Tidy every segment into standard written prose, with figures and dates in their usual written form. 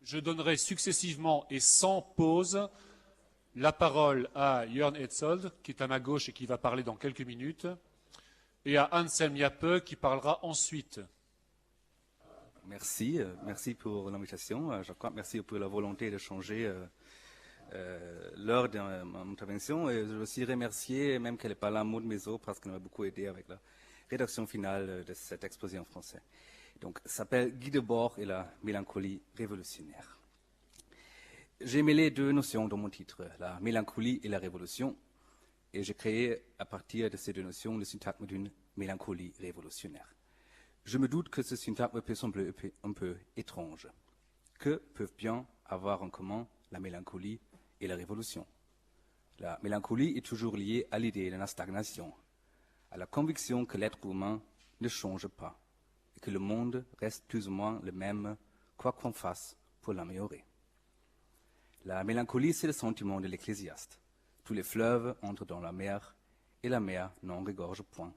Je donnerai successivement et sans pause la parole à Jörn Hetzold, qui est à ma gauche et qui va parler dans quelques minutes, et à Anselm Jappe, qui parlera ensuite. Merci, merci pour l'invitation. Je crois merci pour la volonté de changer l'heure de mon intervention. Et je veux aussi remercier, même qu'elle n'est pas là, Maud Maison, parce qu'elle m'a beaucoup aidé avec la rédaction finale de cet exposé en français. Donc, ça s'appelle Guy Debord et la mélancolie révolutionnaire. J'ai mêlé deux notions dans mon titre, la mélancolie et la révolution, et j'ai créé à partir de ces deux notions le syntagme d'une mélancolie révolutionnaire. Je me doute que ce syntagme peut sembler un peu étrange. Que peuvent bien avoir en commun la mélancolie et la révolution? La mélancolie est toujours liée à l'idée de la stagnation, à la conviction que l'être humain ne change pas et que le monde reste plus ou moins le même, quoi qu'on fasse pour l'améliorer. La mélancolie, c'est le sentiment de l'Ecclésiaste. Tous les fleuves entrent dans la mer, et la mer n'en regorge point.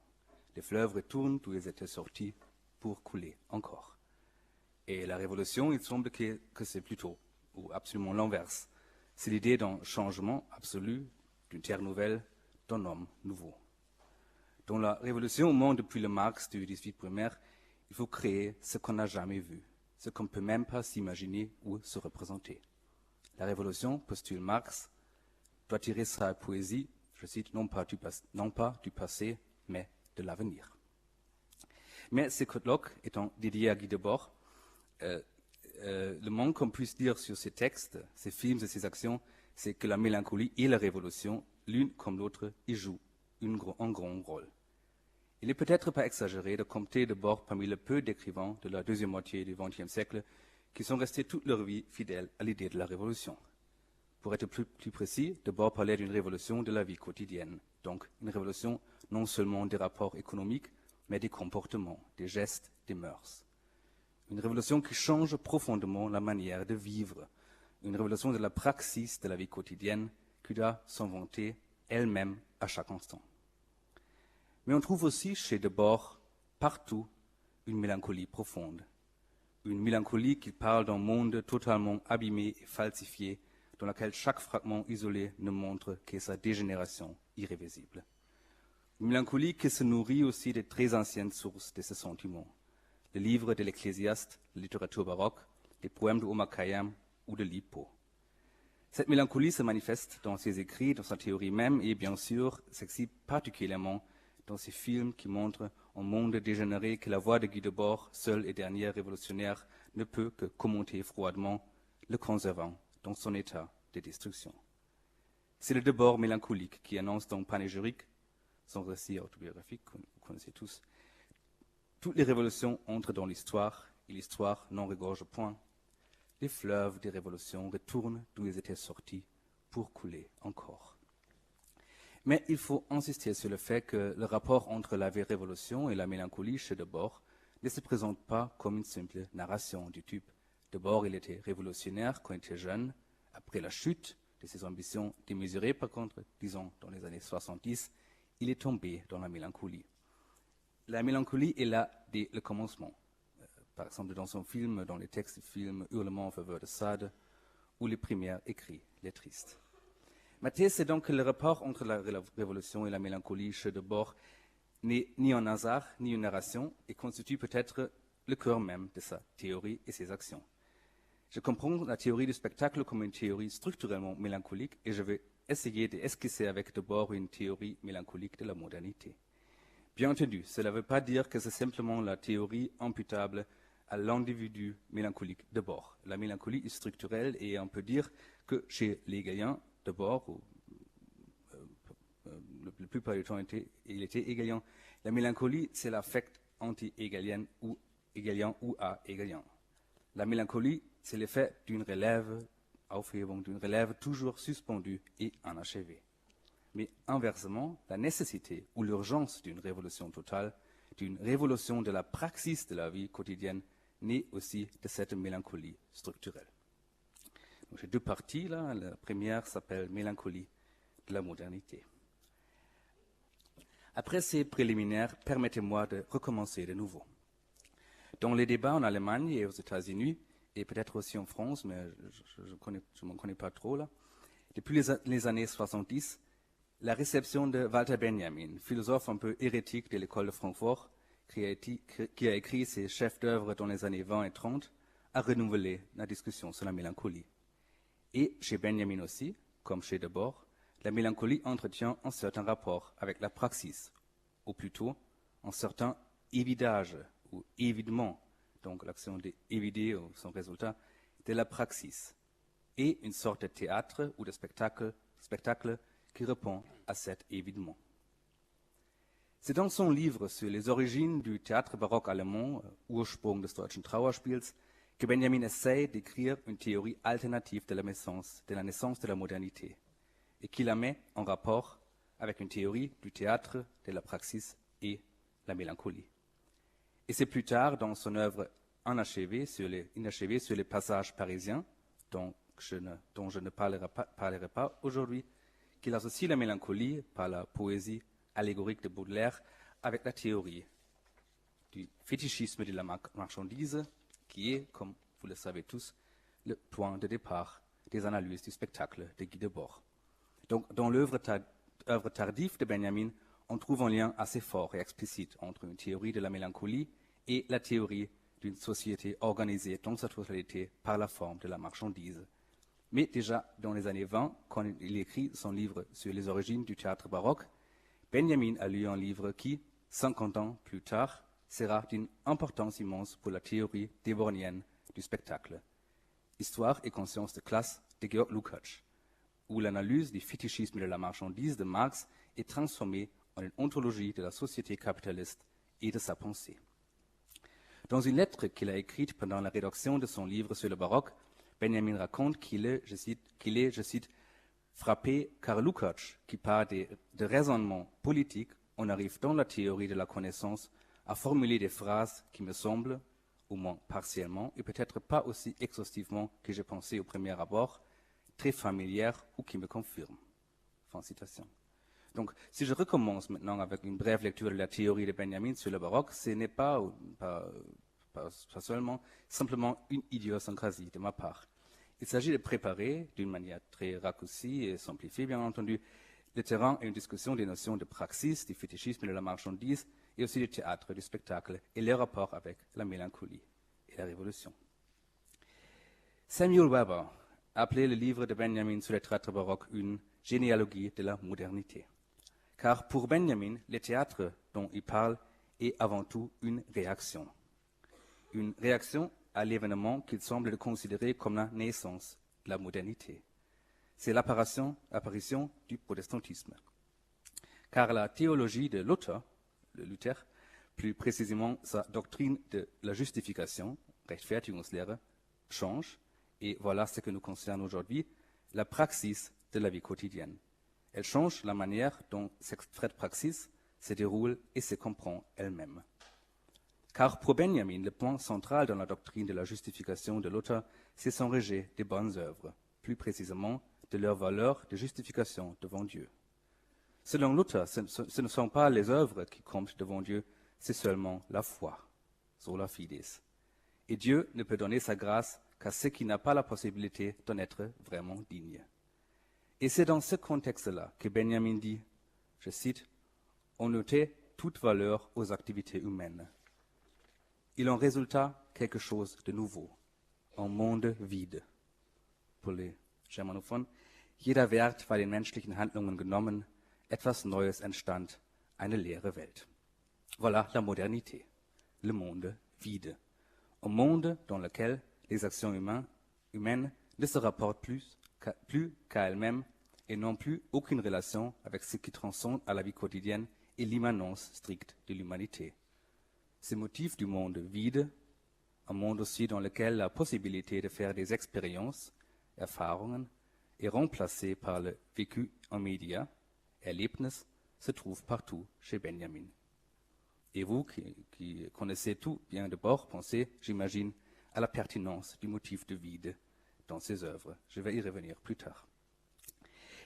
Les fleuves retournent d'où ils étaient sortis pour couler encore. Et la révolution, il semble que c'est plutôt, ou absolument l'inverse. C'est l'idée d'un changement absolu, d'une terre nouvelle, d'un homme nouveau. Dans la révolution au monde depuis le Marx du 18 primaire, il faut créer ce qu'on n'a jamais vu, ce qu'on ne peut même pas s'imaginer ou se représenter. La révolution, postule Marx, doit tirer sa poésie, je cite, non pas du passé, mais de l'avenir. Mais ces colloques étant dédiés à Guy Debord, le moins qu'on puisse dire sur ces textes, ces films et ces actions, c'est que la mélancolie et la révolution, l'une comme l'autre, y jouent un grand rôle. Il n'est peut-être pas exagéré de compter Debord parmi le peu d'écrivains de la deuxième moitié du XXe siècle qui sont restés toute leur vie fidèles à l'idée de la révolution. Pour être plus précis, Debord parlait d'une révolution de la vie quotidienne, donc une révolution non seulement des rapports économiques, mais des comportements, des gestes, des mœurs. Une révolution qui change profondément la manière de vivre, une révolution de la praxis de la vie quotidienne qui doit s'inventer elle-même à chaque instant. Mais on trouve aussi chez Debord partout une mélancolie profonde. Une mélancolie qui parle d'un monde totalement abîmé et falsifié, dans lequel chaque fragment isolé ne montre que sa dégénération irréversible. Une mélancolie qui se nourrit aussi des très anciennes sources de ce sentiment. Les livres de l'Ecclésiaste, la littérature baroque, les poèmes de Omar Khayyam ou de Lippo. Cette mélancolie se manifeste dans ses écrits, dans sa théorie même, et bien sûr s'exhibe particulièrement dans ces films qui montrent un monde dégénéré que la voix de Guy Debord, seule et dernière révolutionnaire, ne peut que commenter froidement, le conservant dans son état de destruction. C'est le Debord mélancolique qui annonce dans Panégyrique, son récit autobiographique que vous connaissez tous, toutes les révolutions entrent dans l'histoire et l'histoire n'en regorge point. Les fleuves des révolutions retournent d'où ils étaient sortis pour couler encore. Mais il faut insister sur le fait que le rapport entre la révolution et la mélancolie chez Debord ne se présente pas comme une simple narration du type. Debord, il était révolutionnaire quand il était jeune. Après la chute de ses ambitions démesurées, par contre, disons dans les années 70, il est tombé dans la mélancolie. La mélancolie est là dès le commencement. Par exemple, dans son film, dans les textes du film Hurlement en faveur de Sade, ou les premiers écrits, Les Tristes. Ma thèse, c'est donc que le rapport entre la révolution et la mélancolie chez Debord n'est ni un hasard, ni une narration, et constitue peut-être le cœur même de sa théorie et ses actions. Je comprends la théorie du spectacle comme une théorie structurellement mélancolique, et je vais essayer d'esquisser avec Debord une théorie mélancolique de la modernité. Bien entendu, cela ne veut pas dire que c'est simplement la théorie imputable à l'individu mélancolique Debord. La mélancolie est structurelle et on peut dire que chez les Hegeliens, Debord, la plupart du temps il était hegelien, la mélancolie c'est l'affect anti-hegelien ou a-hegelien. La mélancolie c'est l'effet d'une relève, Aufhebung, d'une relève toujours suspendue et inachevée. Mais inversement, la nécessité ou l'urgence d'une révolution totale, d'une révolution de la praxis de la vie quotidienne, naît aussi de cette mélancolie structurelle. Donc, j'ai deux parties là. La première s'appelle Mélancolie de la modernité. Après ces préliminaires, permettez-moi de recommencer de nouveau. Dans les débats en Allemagne et aux États-Unis, et peut-être aussi en France, mais je ne m'en connais pas trop là. Depuis les années 70, la réception de Walter Benjamin, philosophe un peu hérétique de l'école de Francfort, qui a écrit ses chefs-d'œuvre dans les années 20 et 30, a renouvelé la discussion sur la mélancolie. Et chez Benjamin aussi, comme chez Debord, la mélancolie entretient un certain rapport avec la praxis, ou plutôt un certain évidage ou évidement, donc l'action d'évider ou son résultat, de la praxis, et une sorte de théâtre ou de spectacle qui répond à cet évidement. C'est dans son livre sur les origines du théâtre baroque allemand, Ursprung des deutschen Trauerspiels, que Benjamin essaie d'écrire une théorie alternative de la naissance de la modernité, et qui la met en rapport avec une théorie du théâtre, de la praxis et la mélancolie. Et c'est plus tard, dans son œuvre inachevée sur les passages parisiens, dont je ne parlerai pas aujourd'hui, qu'il associe la mélancolie par la poésie allégorique de Baudelaire avec la théorie du fétichisme de la marchandise, qui est, comme vous le savez tous, le point de départ des analyses du spectacle de Guy Debord. Donc, dans l'œuvre tardive de Benjamin, on trouve un lien assez fort et explicite entre une théorie de la mélancolie et la théorie d'une société organisée dans sa totalité par la forme de la marchandise. Mais déjà dans les années 20, quand il écrit son livre sur les origines du théâtre baroque, Benjamin a lu un livre qui, 50 ans plus tard, sera d'une importance immense pour la théorie débornienne du spectacle. Histoire et conscience de classe de Georg Lukács, où l'analyse du fétichisme de la marchandise de Marx est transformée en une ontologie de la société capitaliste et de sa pensée. Dans une lettre qu'il a écrite pendant la rédaction de son livre sur le baroque, Benjamin raconte qu'il est, je cite, frappé car Lukács, qui part de raisonnements politiques, on arrive dans la théorie de la connaissance à formuler des phrases qui me semblent, au moins partiellement, et peut-être pas aussi exhaustivement que j'ai pensé au premier abord, très familières ou qui me confirment. Fin citation. Donc, si je recommence maintenant avec une brève lecture de la théorie de Benjamin sur le baroque, ce n'est pas seulement simplement une idiosyncrasie de ma part. Il s'agit de préparer, d'une manière très raccourcie et simplifiée, bien entendu, le terrain à une discussion des notions de praxis, du fétichisme de la marchandise, et aussi du théâtre, du spectacle, et les rapports avec la mélancolie et la révolution. Samuel Weber appelait le livre de Benjamin sur le théâtre baroque une généalogie de la modernité. Car pour Benjamin, le théâtre dont il parle est avant tout une réaction. Une réaction à l'événement qu'il semble considérer comme la naissance de la modernité. C'est l'apparition du protestantisme. Car la théologie de Luther, plus précisément sa doctrine de la justification, Rechtfertigungslehre, change, et voilà ce que nous concerne aujourd'hui, la praxis de la vie quotidienne. Elle change la manière dont cette praxis se déroule et se comprend elle-même. Car pour Benjamin, le point central dans la doctrine de la justification de Luther, c'est son rejet des bonnes œuvres, plus précisément de leur valeur de justification devant Dieu. Selon Luther, ce ne sont pas les œuvres qui comptent devant Dieu, c'est seulement la foi, sola fides. Et Dieu ne peut donner sa grâce qu'à ceux qui n'ont pas la possibilité d'en être vraiment dignes. Et c'est dans ce contexte-là que Benjamin dit, je cite, « On ôtait toute valeur aux activités humaines. Il en résulta quelque chose de nouveau, un monde vide. » Pour les Germanophones, jeder Wert war den menschlichen Handlungen genommen, etwas Neues entstand, eine leere Welt. Voilà la modernité, le monde vide. Un monde dans lequel les actions humaines ne se rapportent plus qu'à elles-mêmes et n'ont plus aucune relation avec ce qui transcende à la vie quotidienne et l'immanence stricte de l'humanité. Ce motif du monde vide, un monde aussi dans lequel la possibilité de faire des expériences, Erfahrungen, est remplacée par le vécu immédiat, Erlebnis, se trouve partout chez Benjamin. Et vous, qui connaissez tout bien de bord, pensez, j'imagine, à la pertinence du motif de vide dans ses œuvres. Je vais y revenir plus tard.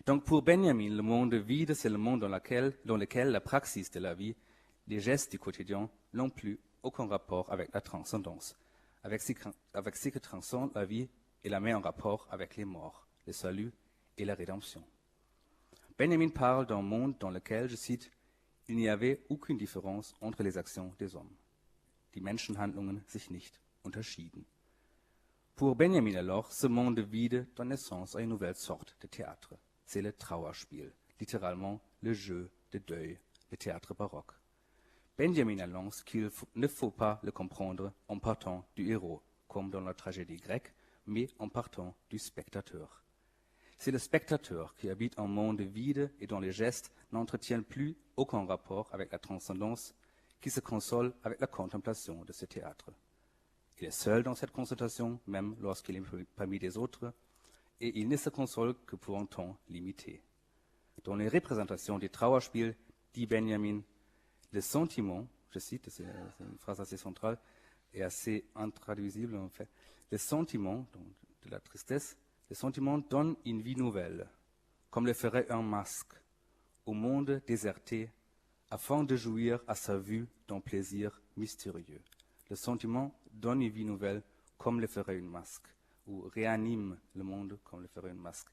Donc pour Benjamin, le monde vide, c'est le monde dans lequel la praxis de la vie, les gestes du quotidien, n'ont plus aucun rapport avec la transcendance, avec ce qui transcende la vie et la met en rapport avec les morts, le salut et la rédemption. Benjamin parle d'un monde dans lequel, je cite, il n'y avait aucune différence entre les actions des hommes. Die Menschenhandlungen sich nicht unterschieden. Pour Benjamin alors, ce monde vide donne naissance à une nouvelle sorte de théâtre. C'est le Trauerspiel, littéralement le jeu de deuil, le théâtre baroque. Benjamin annonce qu'il ne faut pas le comprendre en partant du héros, comme dans la tragédie grecque, mais en partant du spectateur. C'est le spectateur qui habite un monde vide et dont les gestes n'entretiennent plus aucun rapport avec la transcendance, qui se console avec la contemplation de ce théâtre. Il est seul dans cette constatation, même lorsqu'il est parmi des autres, et il ne se console que pour un temps limité. Dans les représentations du Trauerspiel, dit Benjamin, le sentiment, je cite, c'est une phrase assez centrale et assez intraduisible en fait, le sentiment de la tristesse, le sentiment donne une vie nouvelle, comme le ferait un masque, au monde déserté, afin de jouir à sa vue d'un plaisir mystérieux. Le sentiment donne une vie nouvelle, comme le ferait un Masque, ou réanime le monde, comme le ferait un Masque,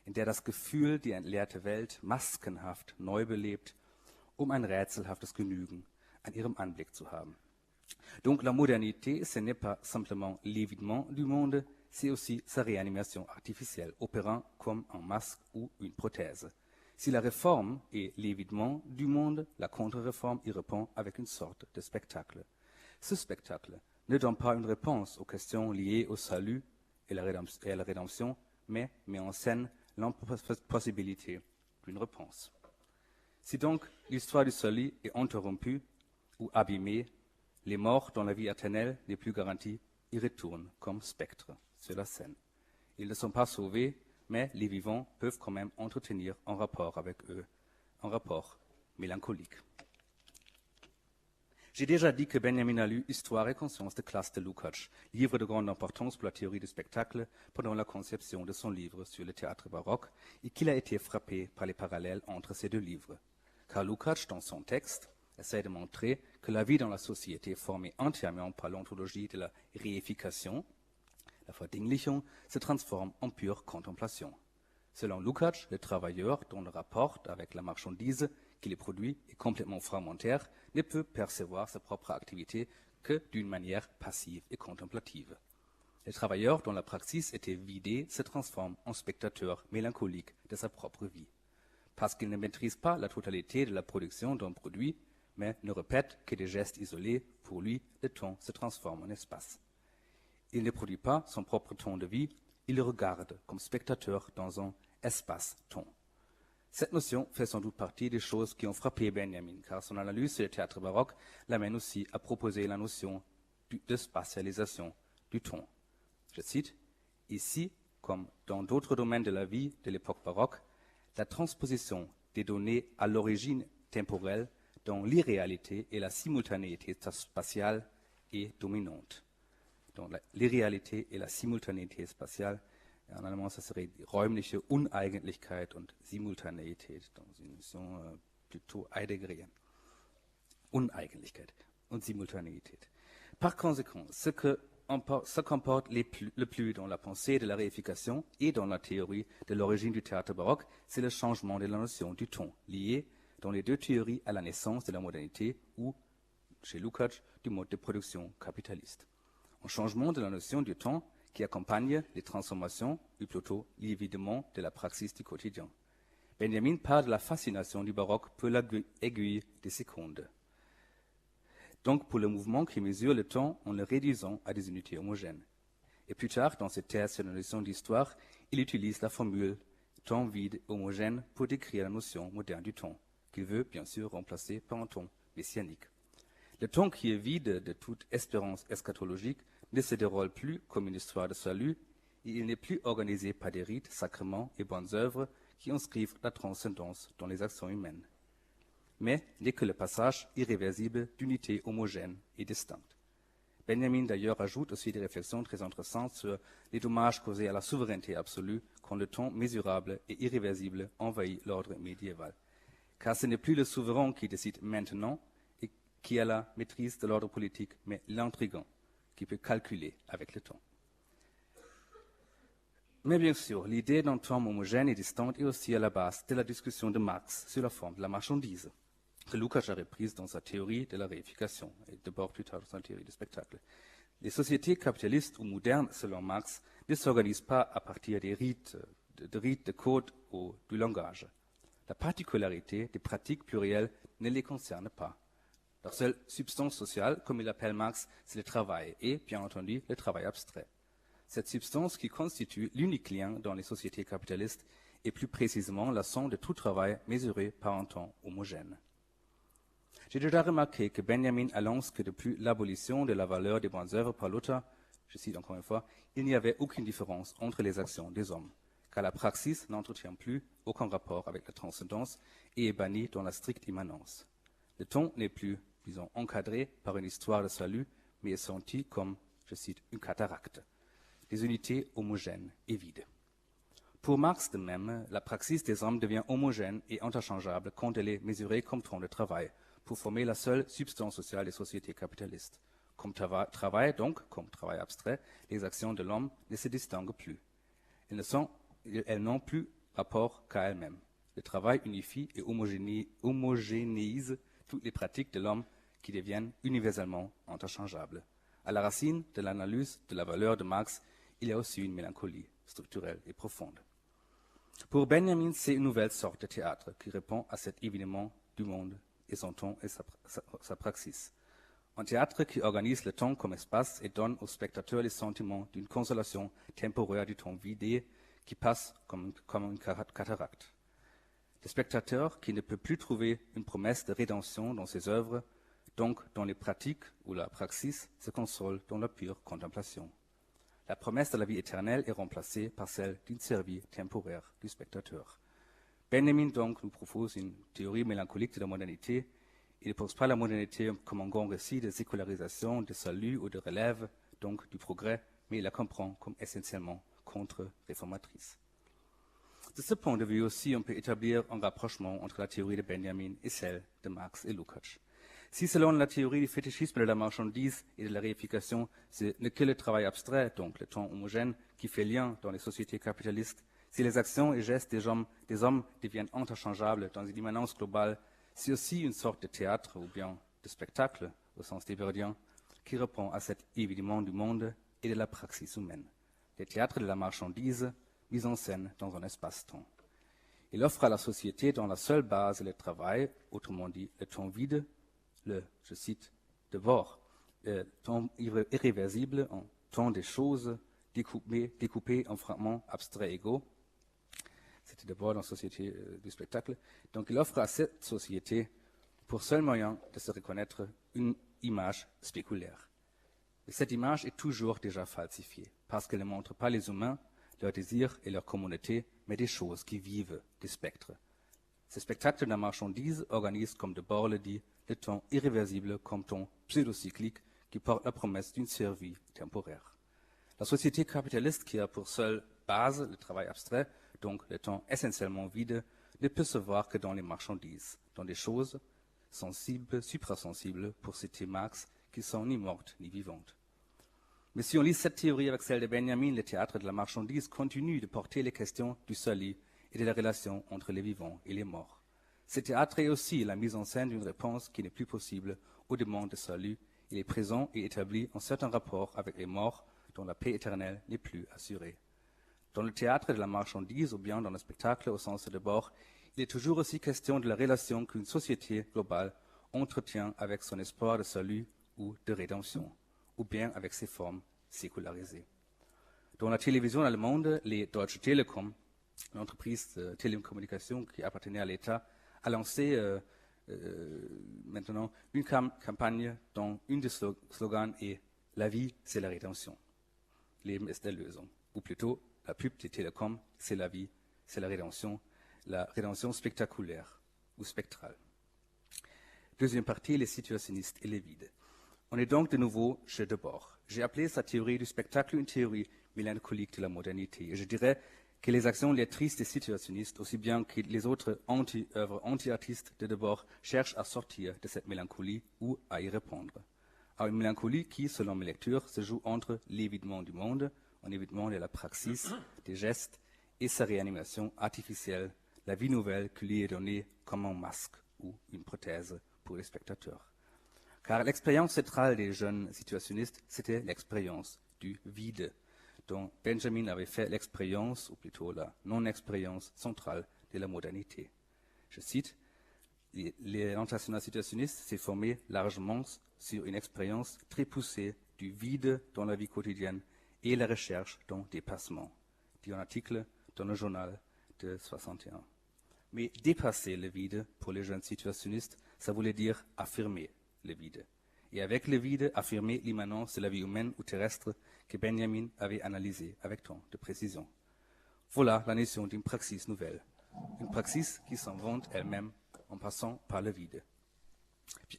in der das Gefühl, die entleerte Welt maskenhaft neu belebt, ein rätselhaftes Genügen an ihrem Anblick zu haben. Donc la modernité, ce n'est pas simplement l'évidement du monde, c'est aussi sa réanimation artificielle, opérant comme un masque ou une prothèse. Si la réforme est l'évidement du monde, la contre-réforme y répond avec une sorte de spectacle. Ce spectacle ne donne pas une réponse aux questions liées au salut et à la rédemption, mais met en scène l'impossibilité d'une réponse. Si donc l'histoire du salut est interrompue ou abîmée, les morts dont la vie éternelle n'est plus garantie y retournent comme spectres sur la scène. Ils ne sont pas sauvés, mais les vivants peuvent quand même entretenir un rapport avec eux, un rapport mélancolique. J'ai déjà dit que Benjamin a lu Histoire et conscience de classe de Lukács, livre de grande importance pour la théorie du spectacle pendant la conception de son livre sur le théâtre baroque, et qu'il a été frappé par les parallèles entre ces deux livres. Car Lukács, dans son texte, essaie de montrer que la vie dans la société formée entièrement par l'ontologie de la réification, la Verdinglichung, se transforme en pure contemplation. Selon Lukács, le travailleur, dont le rapport avec la marchandise qui les produit est complètement fragmentaire, ne peut percevoir sa propre activité que d'une manière passive et contemplative. Le travailleur dont la praxis était vidée se transforme en spectateur mélancolique de sa propre vie. Parce qu'il ne maîtrise pas la totalité de la production d'un produit, mais ne répète que des gestes isolés, pour lui, le temps se transforme en espace. Il ne produit pas son propre temps de vie, il le regarde comme spectateur dans un espace-temps. Cette notion fait sans doute partie des choses qui ont frappé Benjamin, car son analyse sur le théâtre baroque l'amène aussi à proposer la notion de spatialisation du temps. Je cite, « Ici, comme dans d'autres domaines de la vie de l'époque baroque, la transposition des données à l'origine temporelle dans l'irréalité et la simultanéité spatiale est dominante. » Donc l'irréalité et la Simultaneität spatiale, en allemand, ça serait räumliche Uneigentlichkeit und Simultaneität, dans une notion plutôt heideggerienne. Uneigentlichkeit und Simultaneität. Par conséquent, ce qu'emporte le plus dans la pensée de la réification et dans la théorie de l'origine du théâtre baroque, c'est le changement de la notion du temps, lié dans les deux théories à la naissance de la modernité ou, chez Lukács, du mode de production capitaliste. Un changement de la notion du temps qui accompagne les transformations, ou plutôt l'évidement de la praxis du quotidien. Benjamin parle de la fascination du baroque pour l'aiguille des secondes. Donc pour le mouvement qui mesure le temps en le réduisant à des unités homogènes. Et plus tard, dans ses thèses sur la notion d'histoire, il utilise la formule temps vide homogène pour décrire la notion moderne du temps, qu'il veut bien sûr remplacer par un temps messianique. Le temps qui est vide de toute espérance eschatologique ne se déroule plus comme une histoire de salut, et il n'est plus organisé par des rites, sacrements et bonnes œuvres qui inscrivent la transcendance dans les actions humaines, mais n'est que le passage irréversible d'unités homogènes et distinctes. Benjamin d'ailleurs ajoute aussi des réflexions très intéressantes sur les dommages causés à la souveraineté absolue quand le temps mesurable et irréversible envahit l'ordre médiéval. Car ce n'est plus le souverain qui décide maintenant et qui a la maîtrise de l'ordre politique, mais l'intrigant, qui peut calculer avec le temps. Mais bien sûr, l'idée d'un temps homogène et distant est aussi à la base de la discussion de Marx sur la forme de la marchandise, que Lukács a reprise dans sa théorie de la réification, et d'abord plus tard dans sa théorie du spectacle. Les sociétés capitalistes ou modernes, selon Marx, ne s'organisent pas à partir des rites, de codes ou du langage. La particularité des pratiques plurielles ne les concerne pas. Leur seule substance sociale, comme il l'appelle Marx, c'est le travail, et, bien entendu, le travail abstrait. Cette substance qui constitue l'unique lien dans les sociétés capitalistes est plus précisément la somme de tout travail mesuré par un temps homogène. J'ai déjà remarqué que Benjamin annonce que depuis l'abolition de la valeur des bonnes œuvres par Luther, je cite encore une fois, il n'y avait aucune différence entre les actions des hommes, car la praxis n'entretient plus aucun rapport avec la transcendance et est bannie dans la stricte immanence. Le temps n'est plus, disons, encadré par une histoire de salut, mais est senti comme, je cite, une cataracte, des unités homogènes et vides. Pour Marx de même, la praxis des hommes devient homogène et interchangeable quand elle est mesurée comme temps de travail, pour former la seule substance sociale des sociétés capitalistes. Comme travail, donc, comme travail abstrait, les actions de l'homme ne se distinguent plus. Elles n'ont plus rapport qu'à elles-mêmes. Le travail unifie et homogénéise toutes les pratiques de l'homme qui deviennent universellement interchangeables. À la racine de l'analyse de la valeur de Marx, il y a aussi une mélancolie structurelle et profonde. Pour Benjamin, c'est une nouvelle sorte de théâtre qui répond à cet événement du monde et son temps et sa praxis. Un théâtre qui organise le temps comme espace et donne au spectateur les sentiments d'une consolation temporaire du temps vidé qui passe comme une cataracte. Le spectateur qui ne peut plus trouver une promesse de rédemption dans ses œuvres, donc dans les pratiques ou la praxis, se console dans la pure contemplation. La promesse de la vie éternelle est remplacée par celle d'une survie temporaire du spectateur. Benjamin donc nous propose une théorie mélancolique de la modernité. Il ne pose pas la modernité comme un grand récit de sécularisation, de salut ou de relève, donc du progrès, mais il la comprend comme essentiellement contre-réformatrice. De ce point de vue aussi, on peut établir un rapprochement entre la théorie de Benjamin et celle de Marx et Lukács. Si selon la théorie du fétichisme de la marchandise et de la réification, ce n'est que le travail abstrait, donc le temps homogène, qui fait lien dans les sociétés capitalistes, si les actions et gestes des hommes deviennent interchangeables dans une immanence globale, c'est aussi une sorte de théâtre ou bien de spectacle, au sens débordien, qui répond à cet évidement du monde et de la praxis humaine. Le théâtre de la marchandise, mise en scène dans un espace-temps. Il offre à la société dans la seule base le travail, autrement dit le temps vide, je cite, d'abord, le temps irréversible en temps des choses découpées en fragments abstraits égaux. C'était d'abord dans la société du spectacle. Donc il offre à cette société, pour seul moyen de se reconnaître, une image spéculaire. Et cette image est toujours déjà falsifiée, parce qu'elle ne montre pas les humains, leurs désirs et leur communauté, mais des choses qui vivent, des spectres. Ce spectacle de la marchandise organise, comme Debord le dit, le temps irréversible comme temps pseudo-cyclique qui porte la promesse d'une survie temporaire. La société capitaliste qui a pour seule base le travail abstrait, donc le temps essentiellement vide, ne peut se voir que dans les marchandises, dans des choses sensibles, suprasensibles, pour citer Marx, qui sont ni mortes ni vivantes. Mais si on lit cette théorie avec celle de Benjamin, le théâtre de la marchandise continue de porter les questions du salut et de la relation entre les vivants et les morts. Ce théâtre est aussi la mise en scène d'une réponse qui n'est plus possible aux demandes de salut. Il est présent et établit un certain rapport avec les morts dont la paix éternelle n'est plus assurée. Dans le théâtre de la marchandise ou bien dans le spectacle au sens de Debord, il est toujours aussi question de la relation qu'une société globale entretient avec son espoir de salut ou de rédemption, ou bien avec ses formes sécularisées. Dans la télévision allemande, les Deutsche Telekom, l'entreprise de télécommunication qui appartenait à l'État, a lancé maintenant une campagne dont une des slogans est « La vie, c'est la rédemption ». Leben ist Erlösung. Ou plutôt, la pub des Telekom, c'est la vie, c'est la rédemption spectaculaire ou spectrale. Deuxième partie, les situationnistes et les vides. On est donc de nouveau chez Debord. J'ai appelé sa théorie du spectacle une théorie mélancolique de la modernité. Et je dirais que les actions lettrices des situationnistes, aussi bien que les autres œuvres anti-artistes de Debord, cherchent à sortir de cette mélancolie ou à y répondre. à une mélancolie qui, selon mes lectures, se joue entre l'évitement du monde, un évitement de la praxis, des gestes et sa réanimation artificielle, la vie nouvelle qui lui est donnée comme un masque ou une prothèse pour les spectateurs. Car l'expérience centrale des jeunes situationnistes, c'était l'expérience du vide, dont Benjamin avait fait l'expérience, ou plutôt la non-expérience centrale de la modernité. Je cite, l'orientation situationniste s'est formée largement sur une expérience très poussée du vide dans la vie quotidienne et la recherche d'un dépassement, dit un article dans le journal de 61. Mais dépasser le vide pour les jeunes situationnistes, ça voulait dire affirmer le vide. Et avec le vide, affirmer l'immanence de la vie humaine ou terrestre que Benjamin avait analysée avec tant de précision. Voilà la notion d'une praxis nouvelle, une praxis qui s'en vante elle-même en passant par le vide.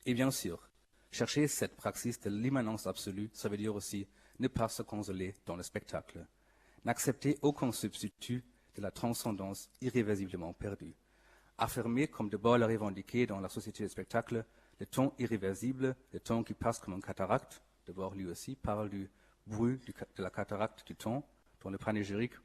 Et bien sûr, chercher cette praxis de l'immanence absolue, ça veut dire aussi ne pas se consoler dans le spectacle, n'accepter aucun substitut de la transcendance irréversiblement perdue, affirmer comme d'abord le revendiqué dans la société du spectacle, le ton irréversible, le ton qui passe comme un cataracte, d'abord lui aussi parle du bruit de la cataracte du ton dans le panégyrique.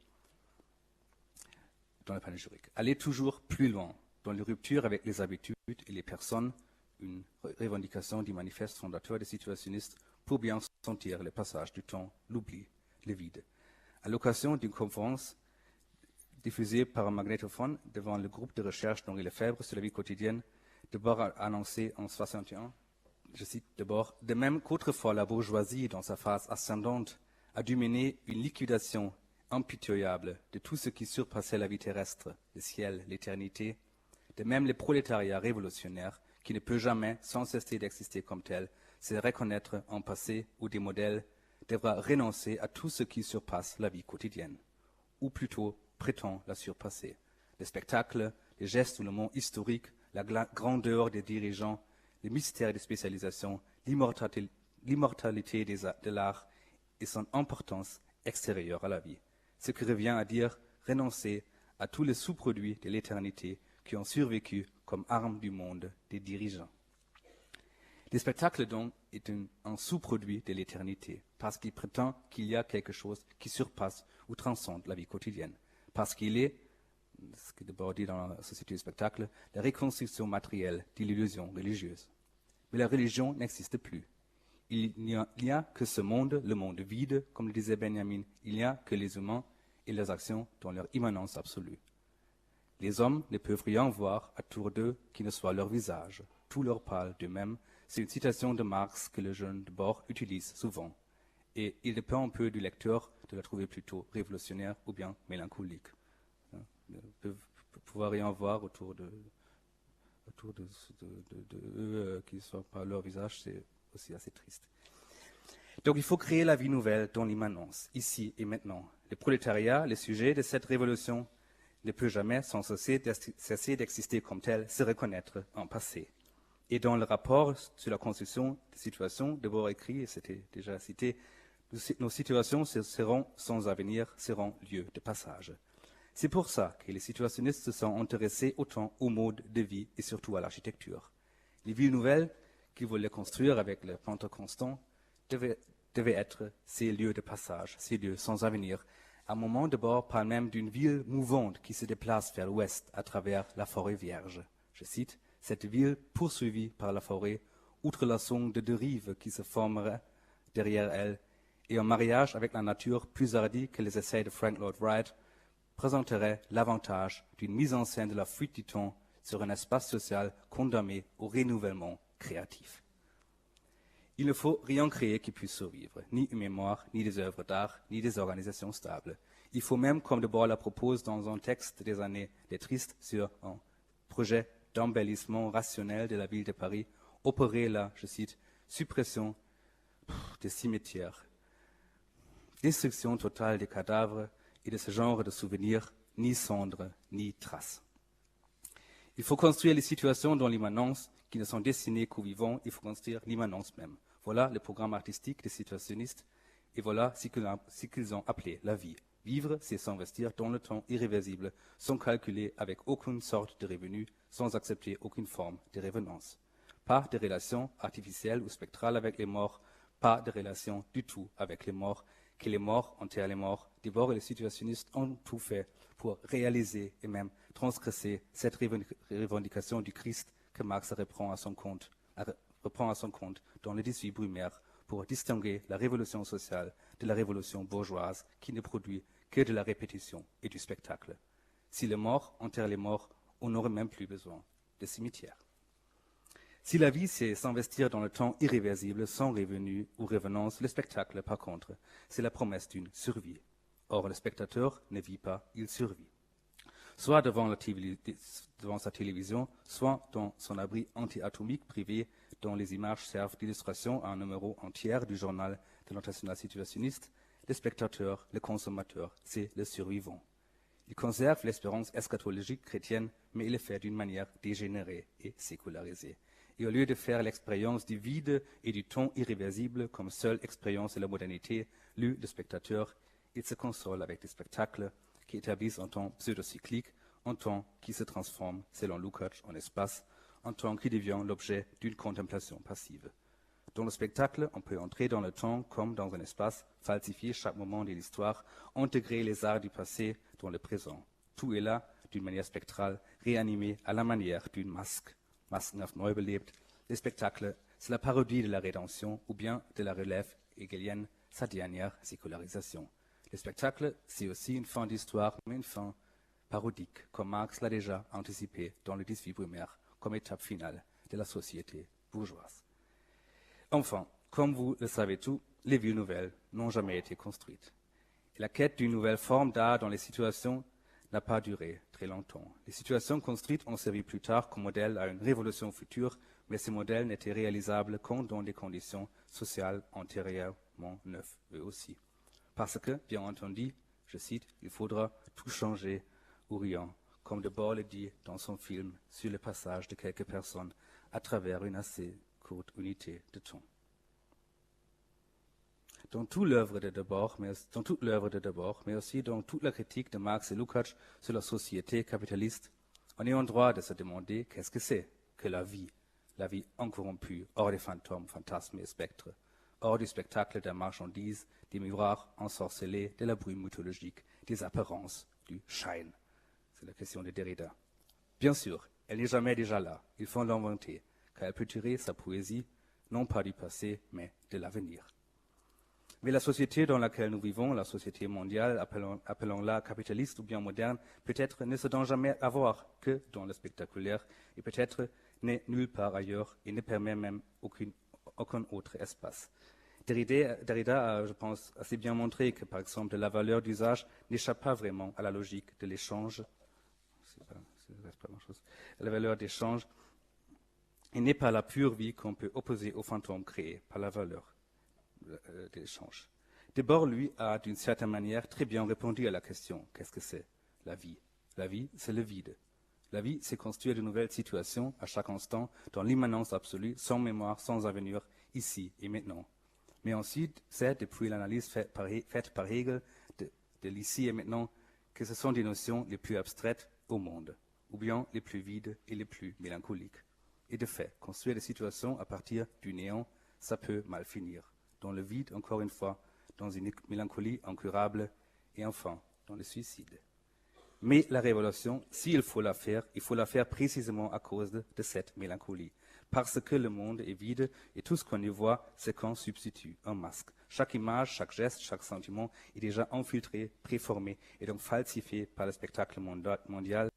Aller toujours plus loin dans les ruptures avec les habitudes et les personnes, une revendication du manifeste fondateur des situationnistes pour bien sentir le passage du temps, l'oubli, le vide. À l'occasion d'une conférence diffusée par un magnétophone devant le groupe de recherche d'Henri Lefebvre sur la vie quotidienne, Debord a annoncé en 61, je cite Debord, de même qu'autrefois la bourgeoisie, dans sa phase ascendante, a dû mener une liquidation impitoyable de tout ce qui surpassait la vie terrestre, le ciel, l'éternité, de même les prolétariats révolutionnaires, qui ne peut jamais, sans cesser d'exister comme tel, se reconnaître en passé ou des modèles, devra renoncer à tout ce qui surpasse la vie quotidienne, ou plutôt prétend la surpasser. Le spectacle, les gestes ou le monde historique, la grandeur des dirigeants, les mystères des spécialisations, l'immortalité de l'art et son importance extérieure à la vie. Ce qui revient à dire renoncer à tous les sous-produits de l'éternité qui ont survécu comme armes du monde des dirigeants. Le spectacle, donc, est un sous-produit de l'éternité, parce qu'il prétend qu'il y a quelque chose qui surpasse ou transcende la vie quotidienne, parce qu'il est, ce qui est d'abord dit dans la société du spectacle, la reconstruction matérielle de l'illusion religieuse. Mais la religion n'existe plus. Il n'y a que ce monde, le monde vide, comme le disait Benjamin, il n'y a que les humains et leurs actions dans leur immanence absolue. Les hommes ne peuvent rien voir à tour d'eux qui ne soit leur visage. Tout leur parle d'eux-mêmes. C'est une citation de Marx que le jeune Debord utilise souvent. Et il dépend un peu du lecteur de la trouver plutôt révolutionnaire ou bien mélancolique. Ils peuvent pouvoir rien voir autour de eux qui ne soit pas leur visage, c'est aussi assez triste. Donc il faut créer la vie nouvelle dans l'immanence, ici et maintenant. Le prolétariat, le sujet de cette révolution, ne peut jamais, sans cesser d'exister comme tel, se reconnaître en passé. Et dans le rapport sur la construction des situations, d'abord écrit, et c'était déjà cité, nos situations seront sans avenir, seront lieux de passage. C'est pour ça que les situationnistes se sont intéressés autant au mode de vie et surtout à l'architecture. Les villes nouvelles qu'ils voulaient construire avec le peintre constant devaient être ces lieux de passage, ces lieux sans avenir. À un moment d'abord, parle même d'une ville mouvante qui se déplace vers l'ouest à travers la forêt vierge. Je cite, cette ville poursuivie par la forêt, outre la sonde de deux rives qui se formeraient derrière elle, et en mariage avec la nature plus hardie que les essais de Frank Lloyd Wright, présenterait l'avantage d'une mise en scène de la fuite du temps sur un espace social condamné au renouvellement créatif. Il ne faut rien créer qui puisse survivre, ni une mémoire, ni des œuvres d'art, ni des organisations stables. Il faut même, comme Debord la propose dans un texte des années letristes sur un projet d'embellissement rationnel de la ville de Paris, opérer la, je cite, suppression des cimetières, destruction totale des cadavres et de ce genre de souvenirs, ni cendres, ni traces. Il faut construire les situations dans l'immanence qui ne sont destinées qu'aux vivants, il faut construire l'immanence même. Voilà le programme artistique des situationnistes et voilà ce qu'ils ont appelé la vie. Vivre, c'est s'investir dans le temps irréversible, sans calculer avec aucune sorte de revenu, sans accepter aucune forme de revenance. Pas de relation artificielle ou spectrale avec les morts, pas de relation du tout avec les morts, que les morts enterrent les morts. Debord et les situationnistes ont tout fait pour réaliser et même transgresser cette revendication du Christ que Marx reprend à son compte dans les 18 Brumaire pour distinguer la révolution sociale de la révolution bourgeoise qui ne produit que de la répétition et du spectacle. Si les morts enterrent les morts, on n'aurait même plus besoin de cimetières. Si la vie, c'est s'investir dans le temps irréversible, sans revenu ou revenance, le spectacle, par contre, c'est la promesse d'une survie. Or, le spectateur ne vit pas, il survit. Soit devant sa télévision, soit dans son abri anti-atomique privé, dont les images servent d'illustration à un numéro entier du journal de l'international situationniste, le spectateur, le consommateur, c'est le survivant. Il conserve l'espérance eschatologique chrétienne, mais il le fait d'une manière dégénérée et sécularisée. Et au lieu de faire l'expérience du vide et du temps irréversible comme seule expérience de la modernité, lui, le spectateur, il se console avec des spectacles qui établissent un temps pseudo-cyclique, un temps qui se transforme, selon Lukács, en espace, un temps qui devient l'objet d'une contemplation passive. Dans le spectacle, on peut entrer dans le temps comme dans un espace, falsifier chaque moment de l'histoire, intégrer les arts du passé dans le présent. Tout est là, d'une manière spectrale, réanimé à la manière d'une masque. Maskenhaft neu belebt. Le spectacle, c'est la parodie de la rédemption ou bien de la relève hegelienne, sa dernière sécularisation. Le spectacle, c'est aussi une fin d'histoire, mais une fin parodique, comme Marx l'a déjà anticipé dans le 18 Brumaire, comme étape finale de la société bourgeoise. Enfin, comme vous le savez tous, les vues nouvelles n'ont jamais été construites. Et la quête d'une nouvelle forme d'art dans les situations n'a pas duré très longtemps. Les situations construites ont servi plus tard comme modèle à une révolution future, mais ces modèles n'étaient réalisables qu'en dans des conditions sociales antérieurement neuves, eux aussi. Parce que, bien entendu, je cite, il faudra tout changer ou rien, comme Debord le dit dans son film sur le passage de quelques personnes à travers une assez courte unité de temps. Dans toute l'œuvre de Debord, mais aussi dans toute la critique de Marx et Lukács sur la société capitaliste, on est en droit de se demander qu'est-ce que c'est que la vie incorrompue, hors des fantômes, fantasmes et spectres, hors du spectacle des marchandises, des miroirs ensorcelés, de la brume mythologique, des apparences, du Schein. C'est la question de Derrida. Bien sûr, elle n'est jamais déjà là, il faut l'inventer, car elle peut tirer sa poésie, non pas du passé, mais de l'avenir. Mais la société dans laquelle nous vivons, la société mondiale, appelons-la capitaliste ou bien moderne, peut-être ne se donne jamais à voir que dans le spectaculaire et peut-être n'est nulle part ailleurs et ne permet même aucun autre espace. Derrida a, je pense, assez bien montré que, par exemple, la valeur d'usage n'échappe pas vraiment à la logique de l'échange. La valeur d'échange et n'est pas la pure vie qu'on peut opposer au fantôme créé par la valeur de l'échange. Debord, lui, a d'une certaine manière très bien répondu à la question qu'est-ce que c'est la vie? La vie, c'est le vide. La vie, c'est construire de nouvelles situations à chaque instant, dans l'immanence absolue, sans mémoire, sans avenir, ici et maintenant. Mais ensuite, c'est, depuis l'analyse faite par Hegel de l'ici et maintenant, que ce sont des notions les plus abstraites au monde, ou bien les plus vides et les plus mélancoliques. Et de fait, construire des situations à partir du néant, ça peut mal finir. Dans le vide, encore une fois, dans une mélancolie incurable, et enfin, dans le suicide. Mais la révolution, s'il faut la faire, il faut la faire précisément à cause de cette mélancolie. Parce que le monde est vide et tout ce qu'on y voit, c'est qu'on substitue un masque. Chaque image, chaque geste, chaque sentiment est déjà infiltré, préformé et donc falsifié par le spectacle mondial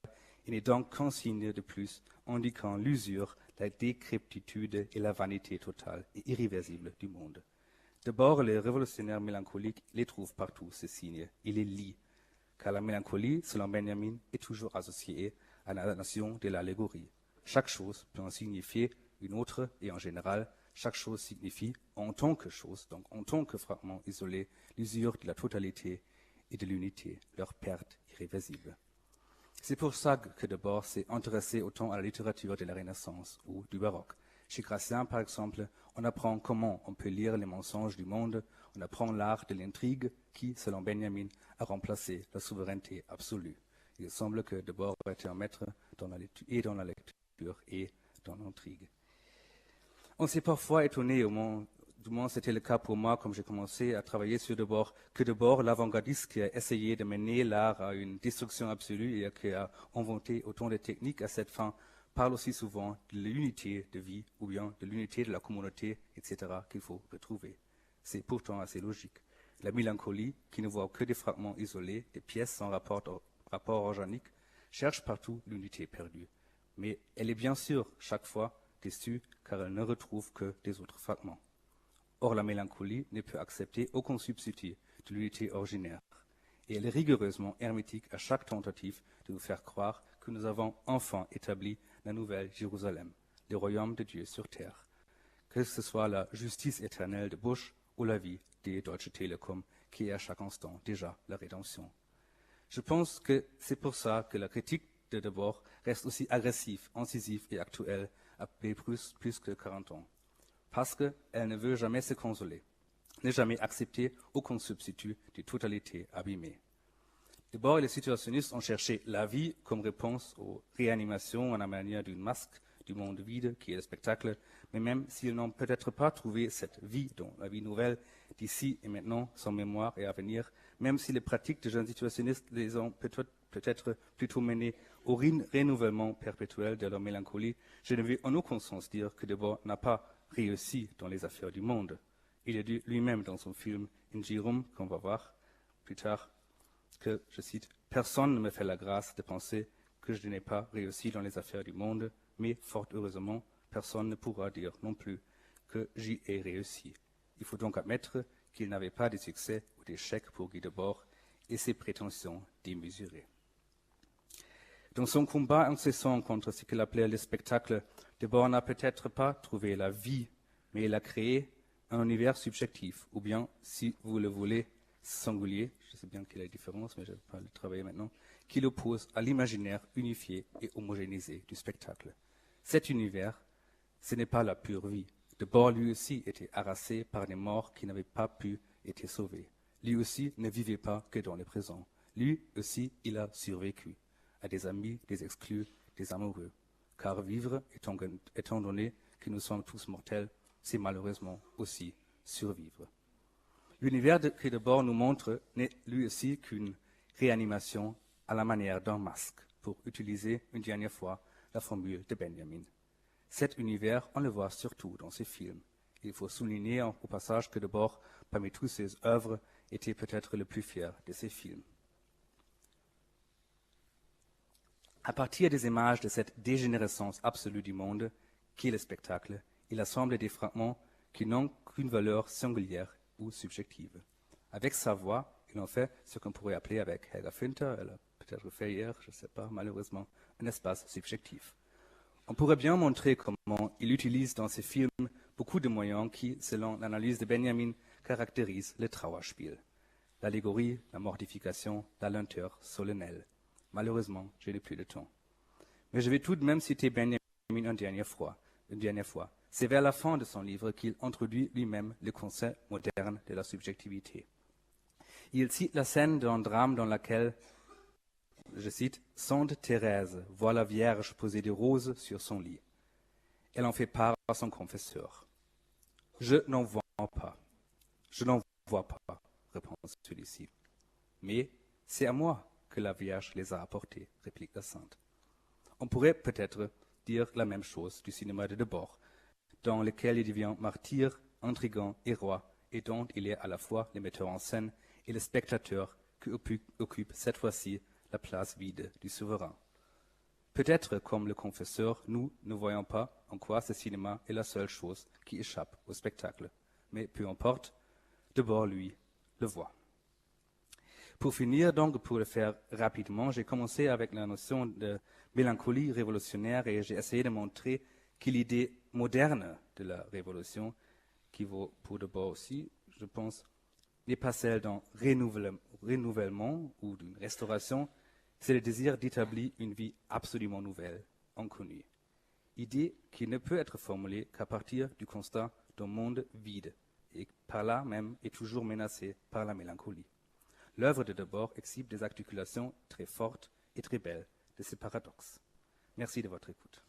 et n'est donc qu'un signe de plus indiquant l'usure, la décrépitude et la vanité totale et irréversible du monde. D'abord, les révolutionnaires mélancoliques les trouvent partout, ces signes, et les lient, car la mélancolie, selon Benjamin, est toujours associée à la nation de l'allégorie. Chaque chose peut en signifier une autre, et en général, chaque chose signifie, en tant que chose, donc en tant que fragment isolé, l'usure de la totalité et de l'unité, leur perte irréversible. C'est pour ça que Debord s'est intéressé autant à la littérature de la Renaissance ou du baroque. Chez Gratien, par exemple, on apprend comment on peut lire les mensonges du monde, on apprend l'art de l'intrigue qui, selon Benjamin, a remplacé la souveraineté absolue. Il semble que Debord était un maître dans la lecture et dans l'intrigue. On s'est parfois étonné du moins c'était le cas pour moi, comme j'ai commencé à travailler sur d'abord l'avant-gardiste qui a essayé de mener l'art à une destruction absolue et qui a inventé autant de techniques à cette fin, parle aussi souvent de l'unité de vie ou bien de l'unité de la communauté, etc., qu'il faut retrouver. C'est pourtant assez logique. La mélancolie, qui ne voit que des fragments isolés, des pièces sans rapport organique, cherche partout l'unité perdue. Mais elle est bien sûr chaque fois déçue car elle ne retrouve que des autres fragments. Or, la mélancolie ne peut accepter aucun substitut de l'unité originaire. Et elle est rigoureusement hermétique à chaque tentative de nous faire croire que nous avons enfin établi la nouvelle Jérusalem, le royaume de Dieu sur terre. Que ce soit la justice éternelle de Bush ou la vie des Deutsche Telekom, qui est à chaque instant déjà la rédemption. Je pense que c'est pour ça que la critique de Debord reste aussi agressive, incisive et actuelle après plus que 40 ans. Parce qu'elle ne veut jamais se consoler, ne jamais accepter aucun substitut de totalité abîmée. Debord et les situationnistes ont cherché la vie comme réponse aux réanimations à la manière d'une masque du monde vide qui est le spectacle, mais même s'ils n'ont peut-être pas trouvé cette vie, dont la vie nouvelle d'ici et maintenant, sans mémoire et à venir, même si les pratiques de jeunes situationnistes les ont peut-être plutôt menées au renouvellement perpétuel de leur mélancolie, je ne veux en aucun sens dire que Debord n'a pas réussi dans les affaires du monde. Il a dit lui-même dans son film In Jirum, qu'on va voir plus tard, que, je cite, « Personne ne me fait la grâce de penser que je n'ai pas réussi dans les affaires du monde, mais fort heureusement, personne ne pourra dire non plus que j'y ai réussi. Il faut donc admettre qu'il n'avait pas de succès ou d'échec pour Guy Debord et ses prétentions démesurées. » Dans son combat incessant contre ce qu'il appelait le spectacle, Debord n'a peut-être pas trouvé la vie, mais il a créé un univers subjectif, ou bien, si vous le voulez, singulier, je sais bien qu'il y a une différence, mais je ne vais pas le travailler maintenant, qui l'oppose à l'imaginaire unifié et homogénéisé du spectacle. Cet univers, ce n'est pas la pure vie. Debord, lui aussi, était harassé par des morts qui n'avaient pas pu être sauvés. Lui aussi ne vivait pas que dans le présent. Lui aussi, il a survécu à des amis, des exclus, des amoureux. Car vivre, étant donné que nous sommes tous mortels, c'est malheureusement aussi survivre. L'univers que Debord nous montre n'est lui aussi qu'une réanimation à la manière d'un masque, pour utiliser une dernière fois la formule de Benjamin. Cet univers, on le voit surtout dans ses films. Il faut souligner au passage que Debord, parmi toutes ses œuvres, était peut-être le plus fier de ses films. À partir des images de cette dégénérescence absolue du monde, qui est le spectacle, il assemble des fragments qui n'ont qu'une valeur singulière ou subjective. Avec sa voix, il en fait ce qu'on pourrait appeler avec Helga Finter, elle a peut-être fait hier, je ne sais pas, malheureusement, un espace subjectif. On pourrait bien montrer comment il utilise dans ses films beaucoup de moyens qui, selon l'analyse de Benjamin, caractérisent le Trauerspiel. L'allégorie, la mortification, la lenteur solennelle. Malheureusement, je n'ai plus de temps. Mais je vais tout de même citer Benjamin une dernière fois. C'est vers la fin de son livre qu'il introduit lui-même le concept moderne de la subjectivité. Il cite la scène d'un drame dans laquelle, je cite, « Sainte Thérèse voit la Vierge poser des roses sur son lit. Elle en fait part à son confesseur. « Je n'en vois pas. Je n'en vois pas, répond celui-ci. Mais c'est à moi que la Vierge les a apportés, réplique la sainte. On pourrait peut-être dire la même chose du cinéma de Debord, dans lequel il devient martyr, intrigant et roi, et dont il est à la fois le metteur en scène et le spectateur qui occupe cette fois-ci la place vide du souverain. Peut-être, comme le confesseur, nous ne voyons pas en quoi ce cinéma est la seule chose qui échappe au spectacle. Mais peu importe, Debord, lui, le voit. Pour finir, donc, pour le faire rapidement, j'ai commencé avec la notion de mélancolie révolutionnaire et j'ai essayé de montrer que l'idée moderne de la révolution, qui vaut pour Debord aussi, je pense, n'est pas celle d'un renouvellement ou d'une restauration, c'est le désir d'établir une vie absolument nouvelle, inconnue. Idée qui ne peut être formulée qu'à partir du constat d'un monde vide et par là même est toujours menacé par la mélancolie. L'œuvre de Debord exhibe des articulations très fortes et très belles de ces paradoxes. Merci de votre écoute.